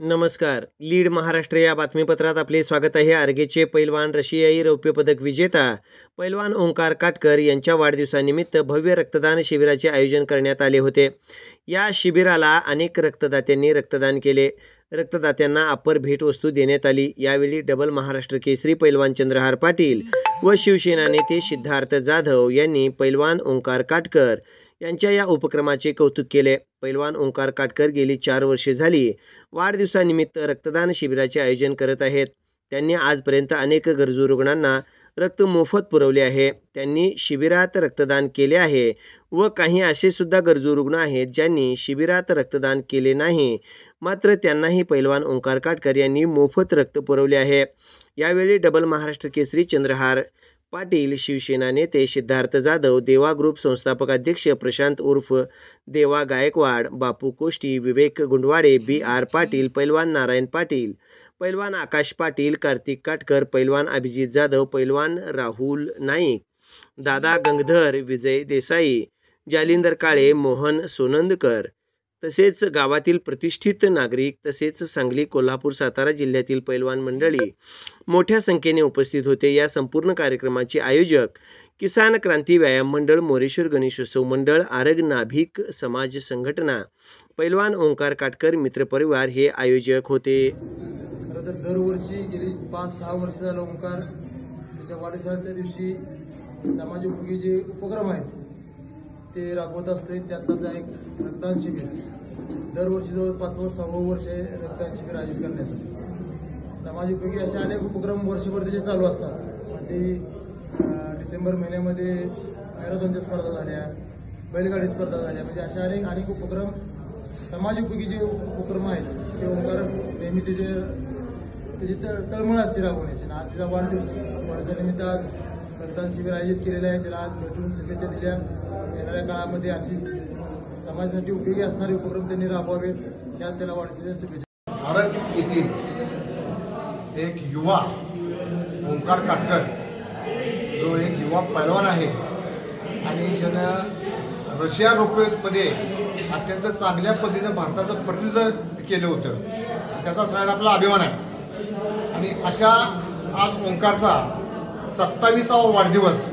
नमस्कार. लीड महाराष्ट्र या बातमीपत्रात आपले स्वागत आहे. आर्गेचे पैलवान, रशियाई रौप्य पदक विजेता पैलवान ओंकार काटकर यांच्या वाढदिवसानिमित्त भव्य रक्तदान शिबिराचे आयोजन करण्यात आले होते. या शिबिराला अनेक रक्तदात्यांनी रक्तदान केले. रक्तदात्यांना अप्पर भेटवस्तू देण्यात आली. यावेळी डबल महाराष्ट्र केसरी पैलवान चंद्रहार पाटील व शिवसेना नेते सिद्धार्थ जाधव यांनी पैलवान ओंकार काटकर यांच्या या उपक्रमाचे कौतुक केले. पैलवान ओंकार काटकर गेली 4 वर्षे झाली वाढदिवसानिमित्त रक्तदान शिबिराचे आयोजन करत आहेत. त्यांनी आजपर्यंत अनेक गरजू रुग्णांना रक्त मोफत पुरवले आहे. त्यांनी शिबिरात रक्तदान केले आहे व काही असे सुद्धा गरजू रुग्ण आहेत ज्यांनी शिबिरात रक्तदान केले नाही, मात्र त्यांनाही पैलवान ओंकार काटकर यांनी मोफत रक्त पुरवले आहे. यावेळी डबल महाराष्ट्र केसरी चंद्रहार पाटील, शिवसेना नेते सिद्धार्थ जाधव, देवा ग्रुप संस्थापक अध्यक्ष प्रशांत उर्फ देवा गायकवाड, बापू कोष्टी, विवेक गुंडवाडे, BR पाटील, पैलवान नारायण पाटील, पैलवान आकाश पाटील, कार्तिक काटकर, पैलवान अभिजित जाधव, पैलवान राहुल नाईक, दादा गंगधर, विजय देसाई, जालिंदर काळे, मोहन सोनंदकर तसेच गावातील प्रतिष्ठित नागरिक तसेच सांगली, कोल्हापूर, सातारा जिल्ह्यातील पैलवान मंडळी मोठ्या संख्येने उपस्थित होते. या संपूर्ण कार्यक्रमाचे आयोजक किसान क्रांती व्यायाम मंडळ, मोरेश्वर गणेशोत्सव मंडळ, आरग नाभिक समाज संघटना, पैलवान ओंकार काटकर मित्रपरिवार हे आयोजक होते. खरं तर दरवर्षी गेली 5-6 वर्ष झालं ओंकार त्याच्या वाढदिवसाच्या दिवशी समाजोपयोगी जे उपक्रम आहेत ते राबवत असते. त्यातलाच एक रक्तदान शिबिर दरवर्षी जवळ 5व-6व वर्ष रक्तदान शिबिर आयोजित करण्याचं. समाजोपयोगी असे अनेक उपक्रम वर्षभर त्याचे चालू असतात. मध्ये डिसेंबर महिन्यामध्ये मॅरेथॉनच्या स्पर्धा झाल्या, बैलगाडी स्पर्धा झाल्या, म्हणजे अशा अनेक उपक्रम समाजोपयोगी जे उपक्रम आहेत ते ओंकार नेहमी त्याची तळमळ असते राबवण्याची. आज तिचा वाढदिवसानिमित्त आज रक्तदान शिबिर आयोजित केलेलं आहे. त्याला आज भेटून शुभेच्छा दिल्या. येणाऱ्या काळामध्ये अशी समाजासाठी उपयोगी असणारे उपक्रम त्यांनी राबवावेत, त्याच त्याला वाढदिवसाच्या शुभेच्छा. आरग येथील एक युवा ओंकार काटकर जो एक युवा पैलवान आहे आणि ज्यानं रशिया रौप्यमध्ये अत्यंत चांगल्या पद्धतीनं भारताचं प्रतिनिधित्व केलं होतं, त्याचा सगळ्यांना आपला अभिमान आहे. आणि अशा आज ओंकारचा 27वा वाढदिवस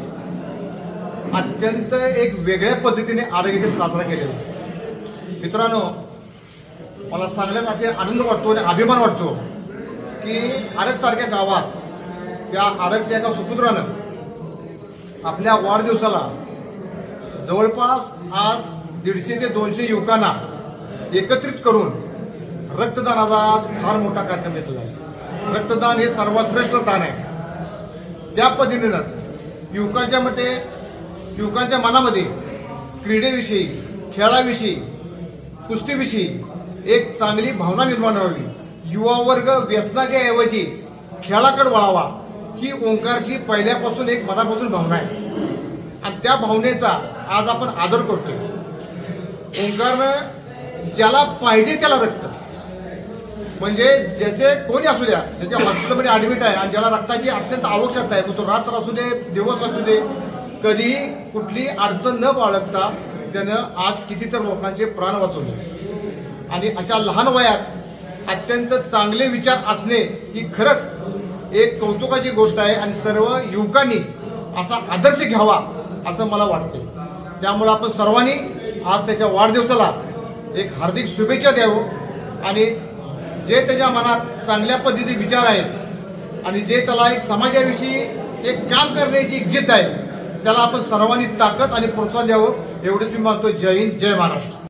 अत्यंत एक वेगळ्या पद्धतीने आरग येथे साजरा केलेला. मित्रांनो, मला सांगण्यासाठी आनंद वाटतो आणि अभिमान वाटतो की आरग सारख्या गावात या आरगच्या एका सुपुत्रानं आपल्या वाढदिवसाला जवळपास आज 150 ते 200 युवकांना एकत्रित करून रक्तदानाचा आज फार मोठा कार्यक्रम घेतला आहे. रक्तदान हे सर्वश्रेष्ठ दान आहे. त्या पद्धतीनंच युवकांच्या मनामध्ये क्रीडेविषयी, खेळाविषयी, कुस्तीविषयी एक चांगली भावना निर्माण व्हावी. युवा वर्ग व्यसनाच्या ऐवजी खेळाकडे वळावा ही ओंकारची पहिल्यापासून एक मनापासून भावना आहे आणि त्या भावनेचा आज आपण आदर करतोय. ओंकारनं ज्याला पाहिजे त्याला रक्त, म्हणजे ज्याचे कोणी असू द्या, ज्याच्या हॉस्पिटलमध्ये ऍडमिट आहे आणि ज्याला रक्ताची अत्यंत आवश्यकता आहे, मग तो रात्र असू दे, दिवस असू दे, कधीही कुठली अडचण न बाळगता त्यानं आज कितीतर लोकांचे प्राण वाचवले. आणि अशा लहान वयात अत्यंत चांगले विचार असणे ही खरंच एक कौतुकाची गोष्ट आहे आणि सर्व युवकांनी असा आदर्श घ्यावा असं मला वाटतं. त्यामुळे आपण सर्वांनी आज त्याच्या वाढदिवसाला एक हार्दिक शुभेच्छा द्यावं आणि जे त्याच्या मनात चांगल्या पद्धतीचे विचार आहेत आणि जे त्याला एक समाजाविषयी एक काम करण्याची इच्छित आहे त्याला आपण सर्वांनी ताकद आणि प्रोत्साहन द्यावं एवढंच मी मानतो. जय हिंद, जय महाराष्ट्र.